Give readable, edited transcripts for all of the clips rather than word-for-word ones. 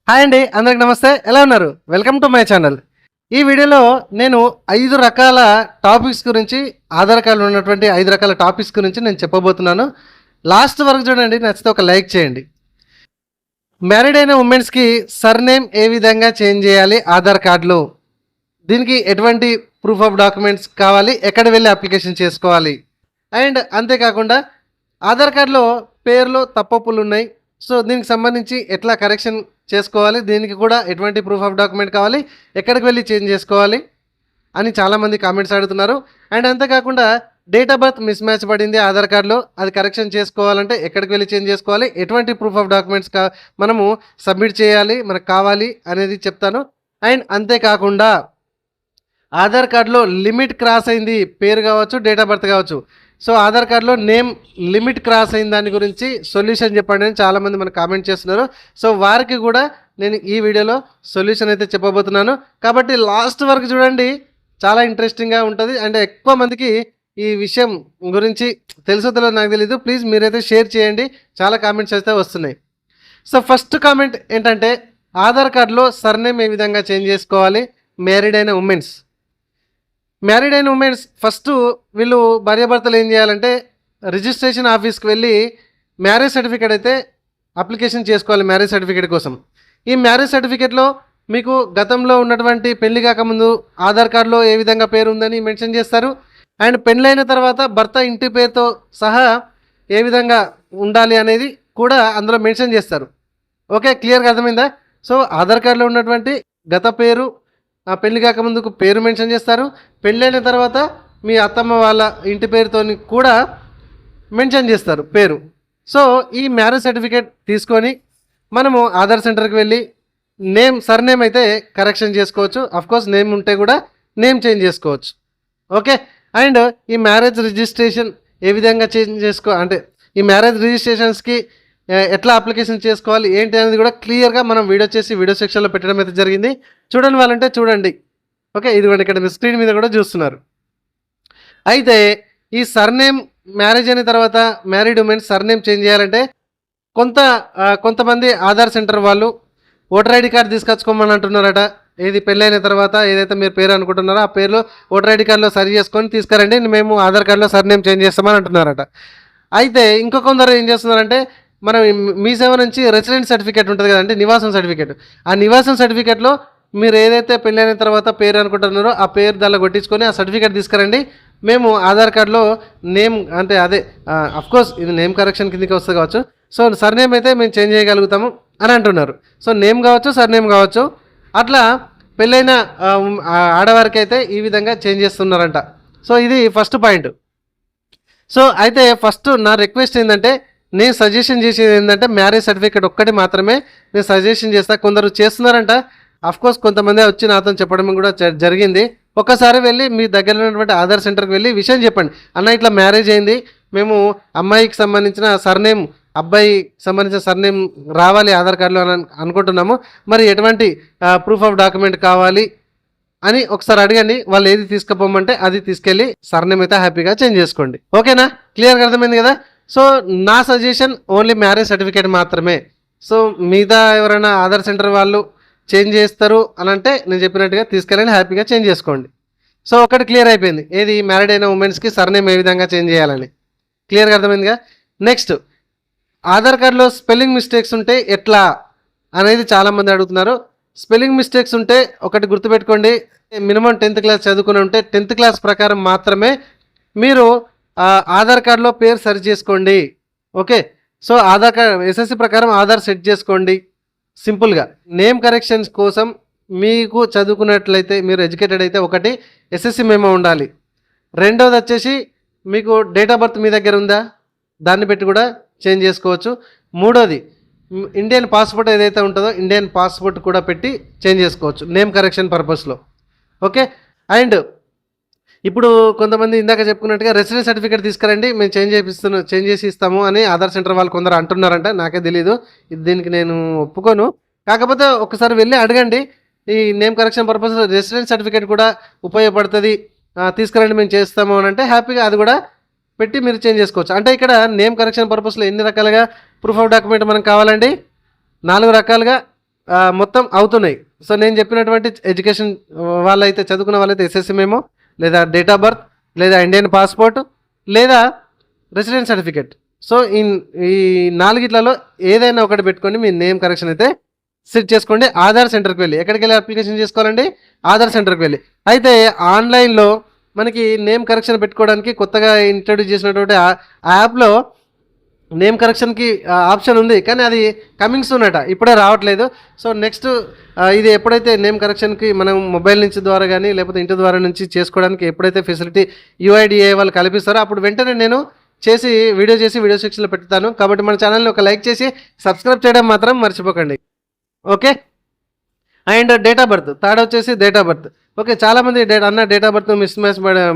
Hi అండి, అందరికి నమస్తే. ఎలా ఉన్నారు? Welcome to my channel. ఈ వీడియోలో నేను 5 రకాల టాపిక్స్ గురించి, ఆధార్ కార్డులో ఉన్నటువంటి 5 రకాల టాపిక్స్ గురించి నేను చెప్పబోతున్నాను. లాస్ట్ వరకు చూడండి, నచ్చితే ఒక లైక్ చేయండి. మ్యారీడ్ అయిన ఉమెన్స్కి సర్నేమ్ ఏ విధంగా చేంజ్ చేయాలి ఆధార్ కార్డులో, దీనికి ఎటువంటి ప్రూఫ్ ఆఫ్ డాక్యుమెంట్స్ కావాలి, ఎక్కడ వెళ్ళి అప్లికేషన్ చేసుకోవాలి, అండ్ అంతేకాకుండా ఆధార్ కార్డులో పేరులో తప్పొప్పులు ఉన్నాయి. సో దీనికి సంబంధించి ఎట్లా కరెక్షన్ చేసుకోవాలి, దీనికి కూడా ఎటువంటి ప్రూఫ్ ఆఫ్ డాక్యుమెంట్ కావాలి, ఎక్కడికి వెళ్ళి చేంజ్ చేసుకోవాలి అని చాలామంది కామెంట్స్ అడుగుతున్నారు. అండ్ అంతేకాకుండా date of birth miss match పడింది ఆధార్ కార్డులో, అది కరెక్షన్ చేసుకోవాలంటే ఎక్కడికి వెళ్ళి చేంజ్ చేసుకోవాలి, ఎటువంటి ప్రూఫ్ ఆఫ్ డాక్యుమెంట్స్ మనము సబ్మిట్ చేయాలి, మనకు కావాలి అనేది చెప్తాను. అండ్ అంతేకాకుండా ఆధార్ కార్డులో లిమిట్ క్రాస్ అయింది, పేరు కావచ్చు, డేట్ ఆఫ్ బర్త్ కావచ్చు. సో ఆధార్ కార్డులో నేమ్ లిమిట్ క్రాస్ అయిన దాని గురించి సొల్యూషన్ చెప్పండి అని చాలామంది మనకు కామెంట్ చేస్తున్నారు. సో వారికి కూడా నేను ఈ వీడియోలో సొల్యూషన్ అయితే చెప్పబోతున్నాను. కాబట్టి లాస్ట్ వరకు చూడండి, చాలా ఇంట్రెస్టింగ్గా ఉంటుంది. అండ్ ఎక్కువ మందికి ఈ విషయం గురించి తెలుసో తెలియదు నాకు తెలీదు. ప్లీజ్ మీరైతే షేర్ చేయండి, చాలా కామెంట్స్ అయితే వస్తున్నాయి. సో ఫస్ట్ కామెంట్ ఏంటంటే, ఆధార్ కార్డులో సర్నేమ్ ఏ విధంగా చేంజ్ చేసుకోవాలి మ్యారీడ్ అయిన ఉమెన్స్. మ్యారీడ్ అయిన ఉమెన్స్ ఫస్ట్ వీళ్ళు భార్యాభర్తలు ఏం చేయాలంటే, రిజిస్ట్రేషన్ ఆఫీస్కి వెళ్ళి మ్యారేజ్ సర్టిఫికేట్ అయితే అప్లికేషన్ చేసుకోవాలి. మ్యారేజ్ సర్టిఫికేట్ కోసం ఈ మ్యారేజ్ సర్టిఫికేట్లో మీకు గతంలో ఉన్నటువంటి పెళ్లి కాకముందు ఆధార్ కార్డులో ఏ విధంగా పేరు ఉందని మెన్షన్ చేస్తారు. అండ్ పెళ్ళైన తర్వాత భర్త ఇంటి పేరుతో సహా ఏ విధంగా ఉండాలి అనేది కూడా అందులో మెన్షన్ చేస్తారు. ఓకే, క్లియర్గా అర్థమైందా? సో ఆధార్ కార్డులో ఉన్నటువంటి గత పేరు, ఆ పెళ్లి కాకముందుకు పేరు మెన్షన్ చేస్తారు, పెళ్ళైన తర్వాత మీ అత్తమ్మ వాళ్ళ ఇంటి పేరుతో కూడా మెన్షన్ చేస్తారు పేరు. సో ఈ మ్యారేజ్ సర్టిఫికేట్ తీసుకొని మనము ఆధార్ సెంటర్కి వెళ్ళి సర్నేమ్ అయితే కరెక్షన్ చేసుకోవచ్చు. అఫ్కోర్స్ నేమ్ ఉంటే కూడా నేమ్ చేంజ్ చేసుకోవచ్చు. ఓకే, అండ్ ఈ మ్యారేజ్ రిజిస్ట్రేషన్ ఏ విధంగా చేంజ్ అంటే ఈ మ్యారేజ్ రిజిస్ట్రేషన్స్కి ఎట్లా అప్లికేషన్ చేసుకోవాలి ఏంటి అనేది కూడా క్లియర్గా మనం వీడియో సెక్షన్లో పెట్టడం అయితే జరిగింది. చూడండి వాళ్ళంటే చూడండి. ఓకే, ఇదిగోండి ఇక్కడ మీ స్క్రీన్ మీద కూడా చూస్తున్నారు. అయితే ఈ సర్నేమ్ మ్యారేజ్ అయిన తర్వాత మ్యారీడ్ ఉమెన్ సర్నేమ్ చేంజ్ చేయాలంటే కొంతమంది ఆధార్ సెంటర్ వాళ్ళు ఓటర్ ఐడి కార్డు తీసుకొచ్చుకోమని అంటున్నారట. ఏది పెళ్ళైన తర్వాత ఏదైతే మీరు పేరు అనుకుంటున్నారో ఆ పేరులో ఓటర్ ఐడి కార్డులో సరి చేసుకొని తీసుకురండి, మేము ఆధార్ కార్డులో సర్నేమ్ చేంజ్ చేస్తామని అంటున్నారట. అయితే ఇంకో కొందరు ఏం చేస్తున్నారంటే, మనం మీ సేవ నుంచి రెసిడెంట్ సర్టిఫికేట్ ఉంటుంది కదండి, నివాసం సర్టిఫికేట్. ఆ నివాసం సర్టిఫికేట్లో మీరు ఏదైతే పెళ్ళైన తర్వాత పేరు అనుకుంటున్నారో ఆ పేరు దానిలో కొట్టించుకొని ఆ సర్టిఫికేట్ తీసుకురండి, మేము ఆధార్ కార్డులో నేమ్ అంటే అదే అఫ్కోర్స్ ఇది నేమ్ కరెక్షన్ కిందకి వస్తుంది కావచ్చు. సో సర్నేమ్ అయితే మేము చేంజ్ చేయగలుగుతాము అని అంటున్నారు. సో నేమ్ కావచ్చు, సర్నేమ్ కావచ్చు, అట్లా పెళ్ళైన ఆడవారికి అయితే ఈ విధంగా చేంజ్ చేస్తున్నారంట. సో ఇది ఫస్ట్ పాయింట్. సో అయితే ఫస్ట్ నా రిక్వెస్ట్ ఏంటంటే, నేను సజెషన్ చేసేది ఏంటంటే మ్యారేజ్ సర్టిఫికేట్ ఒక్కటి మాత్రమే నేను సజెషన్ చేస్తాను. కొందరు చేస్తున్నారంట, అఫ్కోర్స్ కొంతమంది వచ్చి నాతో చెప్పడం కూడా జరిగింది. ఒక్కసారి వెళ్ళి మీ దగ్గర ఉన్నటువంటి ఆధార్ సెంటర్కి వెళ్ళి విషయం చెప్పండి, అన్న ఇట్లా మ్యారేజ్ అయింది, మేము అమ్మాయికి సంబంధించిన సర్నేమ్ అబ్బాయికి సంబంధించిన సర్నేమ్ రావాలి ఆధార్ కార్డులో అని అనుకుంటున్నాము, మరి ఎటువంటి ప్రూఫ్ ఆఫ్ డాక్యుమెంట్ కావాలి అని ఒకసారి అడగండి. వాళ్ళు ఏది తీసుకుపోమంటే అది తీసుకెళ్ళి సర్నేమ్ అయితే హ్యాపీగా చేంజ్ చేసుకోండి. ఓకేనా, క్లియర్గా అర్థమైంది కదా? సో నా సజెషన్ ఓన్లీ మ్యారేజ్ సర్టిఫికేట్ మాత్రమే. సో మిగతా ఎవరైనా ఆధార్ సెంటర్ వాళ్ళు చేంజ్ చేస్తారు అని అంటే నేను చెప్పినట్టుగా తీసుకెళ్ళండి, హ్యాపీగా చేంజ్ చేసుకోండి. సో ఒకటి క్లియర్ అయిపోయింది, ఏది మ్యారీడ్ అయిన ఉమెన్స్కి సర్నేమ్ ఏ విధంగా చేంజ్ చేయాలని క్లియర్గా అర్థమైందిగా. నెక్స్ట్, ఆధార్ కార్డులో స్పెల్లింగ్ మిస్టేక్స్ ఉంటే ఎట్లా అనేది చాలామంది అడుగుతున్నారు. స్పెల్లింగ్ మిస్టేక్స్ ఉంటే ఒకటి గుర్తుపెట్టుకోండి, మినిమం 10th క్లాస్ చదువుకుని ఉంటే 10th క్లాస్ ప్రకారం మాత్రమే మీరు ఆధార్ కార్డులో పేరు సరి చేసుకోండి. Okay, so Aadhaar card SSC ప్రకారం ఆధార్ సెట్ చేసుకోండి. సింపుల్గా నేమ్ కరెక్షన్స్ కోసం మీకు చదువుకున్నట్లయితే, మీరు ఎడ్యుకేటెడ్ అయితే ఒకటి ఎస్ఎస్సి మెమో ఉండాలి. రెండోది వచ్చేసి మీకు డేట్ ఆఫ్ బర్త్ మీ దగ్గర ఉందా, దాన్ని పెట్టి కూడా చేంజ్ చేసుకోవచ్చు. మూడోది ఇండియన్ పాస్పోర్ట్ ఏదైతే ఉంటుందో ఇండియన్ పాస్పోర్ట్ కూడా పెట్టి చేంజ్ చేసుకోవచ్చు నేమ్ కరెక్షన్ పర్పస్లో. ఓకే, అండ్ ఇప్పుడు కొంతమంది ఇందాక చెప్పుకున్నట్టుగా రెసిడెన్స్ సర్టిఫికేట్ తీసుకురండి, మేము చేంజ్ చేసి ఇస్తాము అని ఆధార్ సెంటర్ వాళ్ళు కొందరు అంటున్నారంట. నాకే తెలీదు, దీనికి నేను ఒప్పుకోను. కాకపోతే ఒకసారి వెళ్ళి అడగండి, ఈ name correction purpose residence certificate కూడా ఉపయోగపడుతుంది, తీసుకురండి మేము చేస్తాము అని అంటే హ్యాపీగా అది కూడా పెట్టి మీరు చేంజ్ చేసుకోవచ్చు. అంటే ఇక్కడ నేమ్ కరెక్షన్ పర్పస్లో ఎన్ని రకాలుగా ప్రూఫ్ ఆఫ్ డాక్యుమెంట్ మనకు కావాలండి? 4 రకాలుగా మొత్తం అవుతున్నాయి. సో నేను చెప్పినటువంటి ఎడ్యుకేషన్ వాళ్ళైతే చదువుకున్న వాళ్ళైతే ఎస్ఎస్సి మెమో, లేదా డేట్ ఆఫ్ బర్త్, లేదా ఇండియన్ పాస్పోర్ట్, లేదా రెసిడెన్స్ సర్టిఫికేట్. సో ఈ నాలుగిట్లలో ఏదైనా ఒకటి పెట్టుకొని మీ నేమ్ కరెక్షన్ అయితే సెట్ చేసుకోండి. ఆధార్ సెంటర్కి వెళ్ళి, ఎక్కడికి వెళ్ళి అప్లికేషన్ చేసుకోవాలండి? ఆధార్ సెంటర్కి వెళ్ళి. అయితే ఆన్లైన్లో మనకి నేమ్ కరెక్షన్ పెట్టుకోవడానికి కొత్తగా ఇంట్రడ్యూస్ చేసినటువంటి ఆ యాప్లో నేమ్ కరెక్షన్కి ఆప్షన్ ఉంది, కానీ అది కమింగ్ సూన్ అట, ఇప్పుడే రావట్లేదు. సో నెక్స్ట్ ఇది ఎప్పుడైతే నేమ్ కరెక్షన్కి మనం మొబైల్ నుంచి ద్వారా కానీ లేకపోతే ఇంటి ద్వారా నుంచి చేసుకోవడానికి ఎప్పుడైతే ఫెసిలిటీ యూఐడిఏ వాళ్ళు కల్పిస్తారో అప్పుడు వెంటనే నేను చేసి వీడియో సెక్షన్లో పెడతాను. కాబట్టి మన ఛానల్ని ఒక లైక్ చేసి సబ్స్క్రైబ్ చేయడం మాత్రం మర్చిపోకండి. Okay. And date of birth, third వచ్చేసి డేట్ ఆఫ్ బర్త్. ఓకే, చాలామంది డేట్ ఆఫ్ బర్త్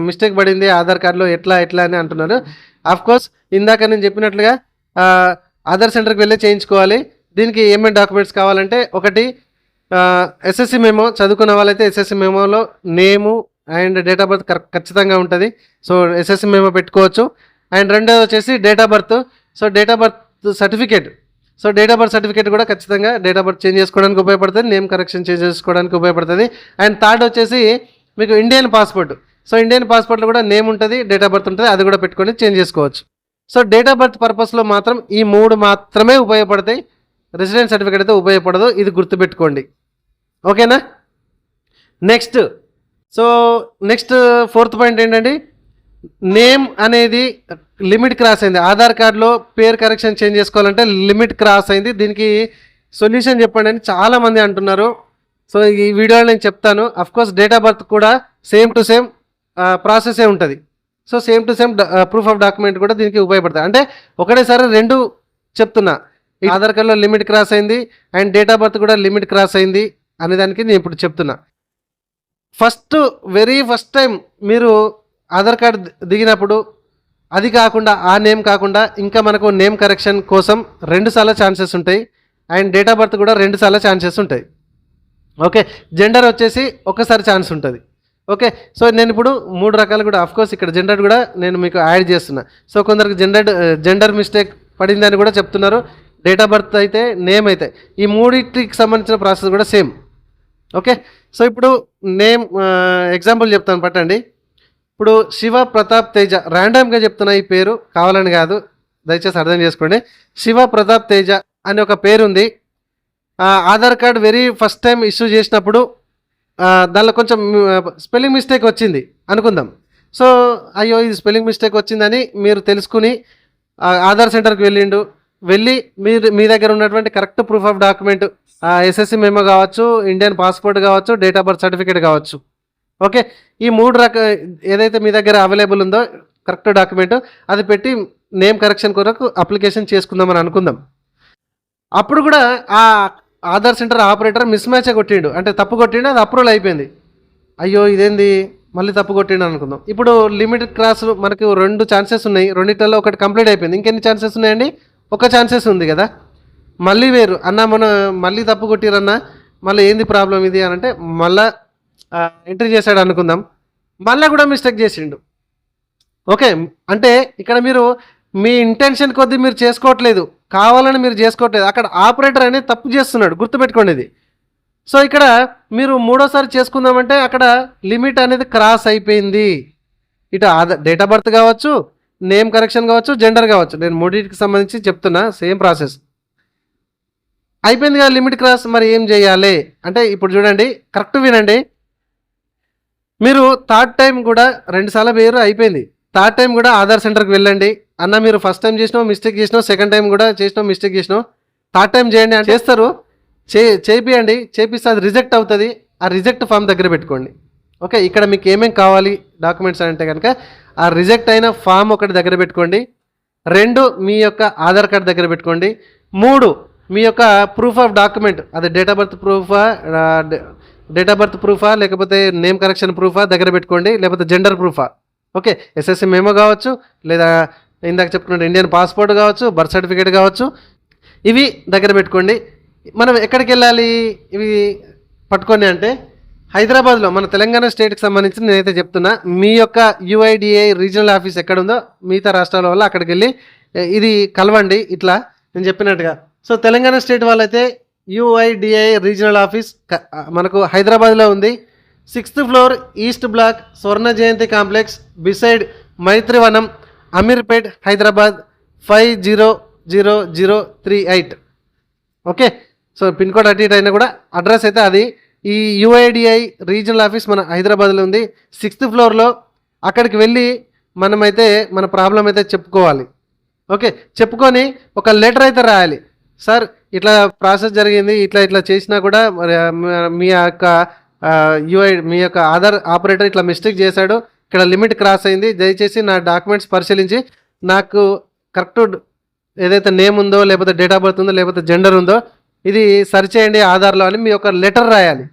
మిస్టేక్ పడింది ఆధార్ కార్డులో ఎట్లా అని అంటున్నారు. కోర్స్ ఇందాక నేను చెప్పినట్లుగా ఆధార్ సెంటర్కి వెళ్ళి చేయించుకోవాలి. దీనికి ఏమేమి డాక్యుమెంట్స్ కావాలంటే, ఒకటి ఎస్ఎస్సి మెమో, చదువుకున్న వాళ్ళైతే ఎస్ఎస్సి మెమోలో name and date of birth ఖచ్చితంగా ఉంటుంది. సో ఎస్ఎస్సి మెమో పెట్టుకోవచ్చు. అండ్ రెండోది వచ్చేసి date of birth. So date of birth certificate. So date of birth certificate కూడా ఖచ్చితంగా డేట్ ఆఫ్ బర్త్ చేంజ్ చేసుకోవడానికి ఉపయోగపడుతుంది, నేమ్ కరెక్షన్ చేంజ్ చేసుకోవడానికి ఉపయోగపడుతుంది. అండ్ థర్డ్ వచ్చేసి మీకు ఇండియన్ పాస్పోర్ట్. సో ఇండియన్ పాస్పోర్ట్లో కూడా నేమ్ ఉంటుంది, డేట్ ఆఫ్ బర్త్ ఉంటుంది, అది కూడా పెట్టుకొని చేంజ్ చేసుకోవచ్చు. సో డేట్ ఆఫ్ బర్త్ పర్పస్లో మాత్రం ఈ 3 మాత్రమే ఉపయోగపడతాయి, రెసిడెన్స్ సర్టిఫికేట్ అయితే ఉపయోగపడదు. ఇది గుర్తుపెట్టుకోండి. ఓకేనా? నెక్స్ట్ ఫోర్త్ పాయింట్ ఏంటంటే, నేమ్ అనేది లిమిట్ క్రాస్ అయింది. ఆధార్ కార్డులో పేరు కరెక్షన్ చేంజ్ చేసుకోవాలంటే లిమిట్ క్రాస్ అయింది, దీనికి సొల్యూషన్ చెప్పండి అని చాలామంది అంటున్నారు. సో ఈ వీడియోలో నేను చెప్తాను. అఫ్కోర్స్ డేట్ ఆఫ్ బర్త్ కూడా సేమ్ టు సేమ్ ప్రాసెసే ఉంటుంది. So same to same proof of document కూడా దీనికి ఉపయోగపడతాయి. అంటే ఒకటేసారి రెండు చెప్తున్నా, ఆధార్ కార్డులో లిమిట్ క్రాస్ అయింది అండ్ డేట్ ఆఫ్ బర్త్ కూడా లిమిట్ క్రాస్ అయింది అనే దానికి నేను ఇప్పుడు చెప్తున్నా. వెరీ ఫస్ట్ టైం మీరు ఆధార్ కార్డు దిగినప్పుడు అది కాకుండా, ఆ నేమ్ కాకుండా ఇంకా మనకు నేమ్ కరెక్షన్ కోసం 2 సార్లు ఛాన్సెస్ ఉంటాయి. అండ్ డేట్ ఆఫ్ బర్త్ కూడా 2 సార్లు ఛాన్సెస్ ఉంటాయి. ఓకే. జెండర్ వచ్చేసి ఒకసారి ఛాన్స్ ఉంటుంది. ఓకే. సో నేను ఇప్పుడు 3 రకాలు కూడా, అఫ్కోర్స్ ఇక్కడ జెండర్ కూడా నేను మీకు యాడ్ చేస్తున్నా. సో కొందరికి జెండర్ మిస్టేక్ పడిందని కూడా చెప్తున్నారు. డేట్ ఆఫ్ బర్త్ అయితే, నేమ్ అయితే, ఈ 3టికి సంబంధించిన ప్రాసెస్ కూడా సేమ్. ఓకే. సో ఇప్పుడు నేమ్ ఎగ్జాంపుల్ చెప్తాను పట్టండి. ఇప్పుడు శివ ప్రతాప్ తేజ, ర్యాండమ్గా చెప్తున్నా, ఈ పేరు కావాలని కాదు, దయచేసి అర్థం చేసుకోండి. శివ ప్రతాప్ తేజ అనే ఒక పేరు ఉంది. Aadhaar card very first time issue చేసినప్పుడు దానిలో కొంచెం స్పెల్లింగ్ మిస్టేక్ వచ్చింది అనుకుందాం. సో అయ్యో ఇది స్పెల్లింగ్ మిస్టేక్ వచ్చిందని మీరు తెలుసుకుని ఆధార్ సెంటర్కి వెళ్ళి మీ దగ్గర ఉన్నటువంటి correct proof of document, SSC memo కావచ్చు, ఇండియన్ పాస్పోర్ట్ కావచ్చు, డేట్ ఆఫ్ బర్త్ సర్టిఫికేట్ కావచ్చు. ఓకే. ఈ 3 ఏదైతే మీ దగ్గర అవైలబుల్ ఉందో కరెక్ట్ డాక్యుమెంట్, అది పెట్టి నేమ్ కరెక్షన్ కొరకు అప్లికేషన్ చేసుకుందామని అనుకుందాం. అప్పుడు కూడా ఆ Aadhaar centre operator miss match కొట్టిండు, అంటే తప్పు కొట్టిండు, అది అప్రూవల్ అయిపోయింది. అయ్యో ఇదేంది మళ్ళీ తప్పు కొట్టిండు అనుకుందాం. ఇప్పుడు లిమిట్ క్రాస్ మనకు 2 ఛాన్సెస్ ఉన్నాయి, రెండిట్లలో ఒకటి కంప్లీట్ అయిపోయింది, ఇంకెన్ని ఛాన్సెస్ ఉన్నాయండి? 1 ఛాన్సెస్ ఉంది కదా. మళ్ళీ వేరు అన్న, మనం మళ్ళీ తప్పు కొట్టిరన్నా, మళ్ళీ ఏంది ప్రాబ్లం ఇది అని అంటే మళ్ళీ ఎంట్రీ చేశాడు అనుకుందాం, మళ్ళీ కూడా మిస్టేక్ చేసిండు. ఓకే. అంటే ఇక్కడ మీరు మీ ఇంటెన్షన్ కొద్దీ మీరు చేసుకోవట్లేదు, కావాలని మీరు చేసుకోవట్లేదు, అక్కడ ఆపరేటర్ అనేది తప్పు చేస్తున్నాడు, గుర్తుపెట్టుకోండి ఇది. సో ఇక్కడ మీరు 3వ సారి చేసుకుందామంటే అక్కడ లిమిట్ అనేది క్రాస్ అయిపోయింది. ఇటు డేట్ ఆఫ్ బర్త్ కావచ్చు, నేమ్ కరెక్షన్ కావచ్చు, జెండర్ కావచ్చు, నేను 3టికి సంబంధించి చెప్తున్నా, సేమ్ ప్రాసెస్ అయిపోయింది కదా లిమిట్ క్రాస్. మరి ఏం చేయాలి అంటే ఇప్పుడు చూడండి, కరెక్ట్ వినండి. మీరు థర్డ్ టైం కూడా 2 సార్లు వేరు అయిపోయింది, థర్డ్ టైం కూడా ఆధార్ సెంటర్కి వెళ్ళండి. అన్న మీరు ఫస్ట్ టైం చేసినావు మిస్టేక్ చేసినావు, సెకండ్ టైం కూడా చేసినావు మిస్టేక్ చేసినావు, థర్డ్ టైం చేయండి అని చేస్తారు. చేపిస్తే అది రిజెక్ట్ అవుతుంది. ఆ రిజెక్ట్ ఫామ్ దగ్గర పెట్టుకోండి. ఓకే. ఇక్కడ మీకు ఏమేమి కావాలి డాక్యుమెంట్స్ అంటే కనుక ఆ రిజెక్ట్ అయిన ఫామ్ ఒకటి దగ్గర పెట్టుకోండి. 2 మీ యొక్క ఆధార్ కార్డ్ దగ్గర పెట్టుకోండి. 3 మీ యొక్క ప్రూఫ్ ఆఫ్ డాక్యుమెంట్, అది డేట్ ఆఫ్ బర్త్ ప్రూఫా లేకపోతే నేమ్ కరెక్షన్ ప్రూఫా దగ్గర పెట్టుకోండి, లేకపోతే జెండర్ ప్రూఫా. ఓకే. ఎస్ఎస్సి మెమో కావచ్చు, లేదా ఇందాక చెప్పుకున్న ఇండియన్ పాస్పోర్ట్ కావచ్చు, బర్త్ సర్టిఫికేట్ కావచ్చు, ఇవి దగ్గర పెట్టుకోండి. మనం ఎక్కడికి వెళ్ళాలి ఇవి పట్టుకొని అంటే, హైదరాబాద్లో మన తెలంగాణ స్టేట్కి సంబంధించి నేనైతే చెప్తున్నా, మీ యొక్క యూఐడిఏ రీజనల్ ఆఫీస్ ఎక్కడుందో మిగతా రాష్ట్రాల వల్ల అక్కడికి వెళ్ళి ఇది కలవండి, ఇట్లా నేను చెప్పినట్టుగా. సో తెలంగాణ స్టేట్ వాళ్ళైతే యుఐడిఐ రీజనల్ ఆఫీస్ మనకు హైదరాబాద్లో ఉంది. 6th floor, east block, Swarna Jayanti complex, beside Maitrivanam, Ameerpet, Hyderabad 500038. Okay, so pin code అటు ఇటు అయినా కూడా అడ్రస్ అయితే అది. ఈ యుఐడిఐ రీజనల్ ఆఫీస్ మన హైదరాబాద్లో ఉంది, 6th ఫ్లోర్లో. అక్కడికి వెళ్ళి మనమైతే మన ప్రాబ్లం అయితే చెప్పుకోవాలి. ఓకే, చెప్పుకొని ఒక లెటర్ అయితే రాయాలి. సార్ ఇట్లా ప్రాసెస్ జరిగింది, ఇట్లా చేసినా కూడా మీ యొక్క మీ యొక్క ఆధార్ ఆపరేటర్ ఇట్లా మిస్టేక్ చేశాడు, ఇక్కడ లిమిట్ క్రాస్ అయింది, దయచేసి నా డాక్యుమెంట్స్ పరిశీలించి నాకు కరెక్ట్ ఏదైతే నేమ్ ఉందో, లేకపోతే డేట్ ఆఫ్ బర్త్ ఉందో, లేకపోతే జెండర్ ఉందో ఇది సర్చ్ చేయండి ఆధార్లో అని మీ యొక్క లెటర్ రాయాలి.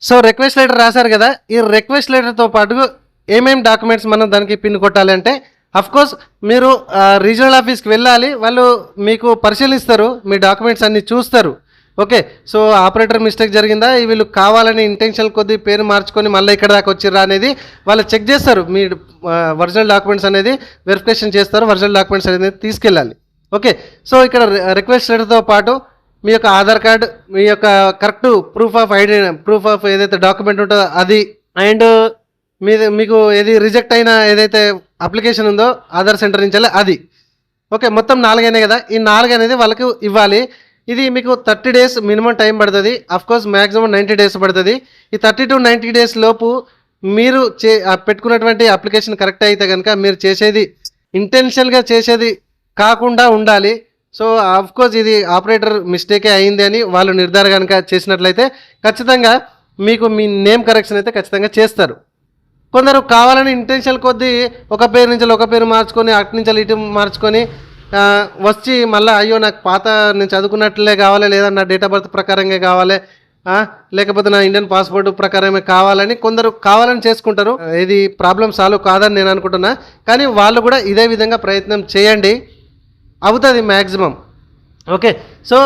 సో రిక్వెస్ట్ లెటర్ రాశారు కదా, ఈ రిక్వెస్ట్ లెటర్తో పాటు ఏమేమి డాక్యుమెంట్స్ మనం దానికి పిన్ కొట్టాలి అంటే, అఫ్కోర్స్ మీరు రీజనల్ ఆఫీస్కి వెళ్ళాలి, వాళ్ళు మీకు పరిశీలిస్తారు, మీ డాక్యుమెంట్స్ అన్నీ చూస్తారు. ఓకే, సో ఆపరేటర్ మిస్టేక్ జరిగిందా, వీళ్ళు కావాలని ఇంటెన్షన్ కొద్ది పేరు మార్చుకొని మళ్ళీ ఇక్కడ దాకా వచ్చిర్రా అనేది వాళ్ళు చెక్ చేస్తారు. మీ ఒరిజినల్ డాక్యుమెంట్స్ అనేది వెరిఫికేషన్ చేస్తారు, ఒరిజినల్ డాక్యుమెంట్స్ అనేది తీసుకెళ్ళాలి. ఓకే, సో ఇక్కడ రిక్వెస్ట్ లెటర్తో పాటు మీ యొక్క ఆధార్ కార్డు, మీ యొక్క కరెక్ట్ ప్రూఫ్ ఆఫ్ ఏదైతే డాక్యుమెంట్ ఉంటుందో అది, అండ్ మీకు ఏది రిజెక్ట్ అయిన ఏదైతే అప్లికేషన్ ఉందో ఆధార్ సెంటర్ నుంచి అది. ఓకే, మొత్తం 4 అయినాయి కదా, ఈ 4 అనేది వాళ్ళకి ఇవ్వాలి. ఇది మీకు 30 days మినిమం టైం పడుతుంది. అఫ్కోర్స్ మ్యాక్సిమం 90 days పడుతుంది. ఈ 30 to 90 days లోపు మీరు పెట్టుకున్నటువంటి అప్లికేషన్ కరెక్ట్ అయితే కనుక మీరు చేసేది ఇంటెన్షన్గా చేసేది కాకుండా ఉండాలి. సో అఫ్కోర్స్ ఇది ఆపరేటర్ మిస్టేకే అయింది అని వాళ్ళు నిర్ధారణ కనుక చేసినట్లయితే ఖచ్చితంగా మీకు మీ నేమ్ కరెక్షన్ అయితే ఖచ్చితంగా చేస్తారు. కొందరు కావాలని ఇంటెన్షన్ కొద్దీ ఒక పేరు నుంచి ఒక పేరు మార్చుకొని అటు నుంచి ఇటు మార్చుకొని వచ్చి మళ్ళీ అయ్యో నాకు పాత నేను చదువుకున్నట్లే కావాలి, లేదా నా డేట్ ఆఫ్ బర్త్ ప్రకారంగా కావాలి, లేకపోతే నా ఇండియన్ పాస్పోర్ట్ ప్రకారమే కావాలని కొందరు కావాలని చేసుకుంటారు. ఇది ప్రాబ్లం సాల్వ్ కాదని నేను అనుకుంటున్నా, కానీ వాళ్ళు కూడా ఇదే విధంగా ప్రయత్నం చేయండి, అవుతుంది మ్యాక్సిమం. ఓకే, సో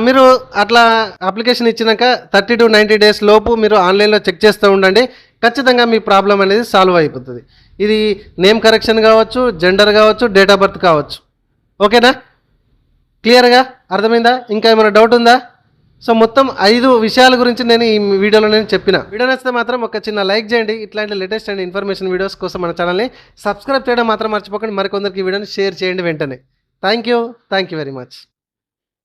మీరు అట్లా అప్లికేషన్ ఇచ్చినాక 30 to 90 days లోపు మీరు ఆన్లైన్లో చెక్ చేస్తూ ఉండండి, ఖచ్చితంగా మీ ప్రాబ్లం అనేది సాల్వ్ అయిపోతుంది. ఇది నేమ్ కరెక్షన్ కావచ్చు, జెండర్ కావచ్చు, డేట్ ఆఫ్ బర్త్ కావచ్చు. ఓకేనా, క్లియర్గా అర్థమైందా? ఇంకా ఏమైనా డౌట్ ఉందా? సో మొత్తం 5 విషయాల గురించి నేను ఈ వీడియోలో చెప్పిన. వీడియో నచ్చితే మాత్రం ఒక చిన్న లైక్ చేయండి. ఇట్లాంటి లేటెస్ట్ అండ్ ఇన్ఫర్మేషన్ వీడియోస్ కోసం మన ఛానల్ని సబ్స్క్రైబ్ చేయడం మాత్రం మర్చిపోకండి. మరికొందరికి వీడియోని షేర్ చేయండి వెంటనే. Thank you very much.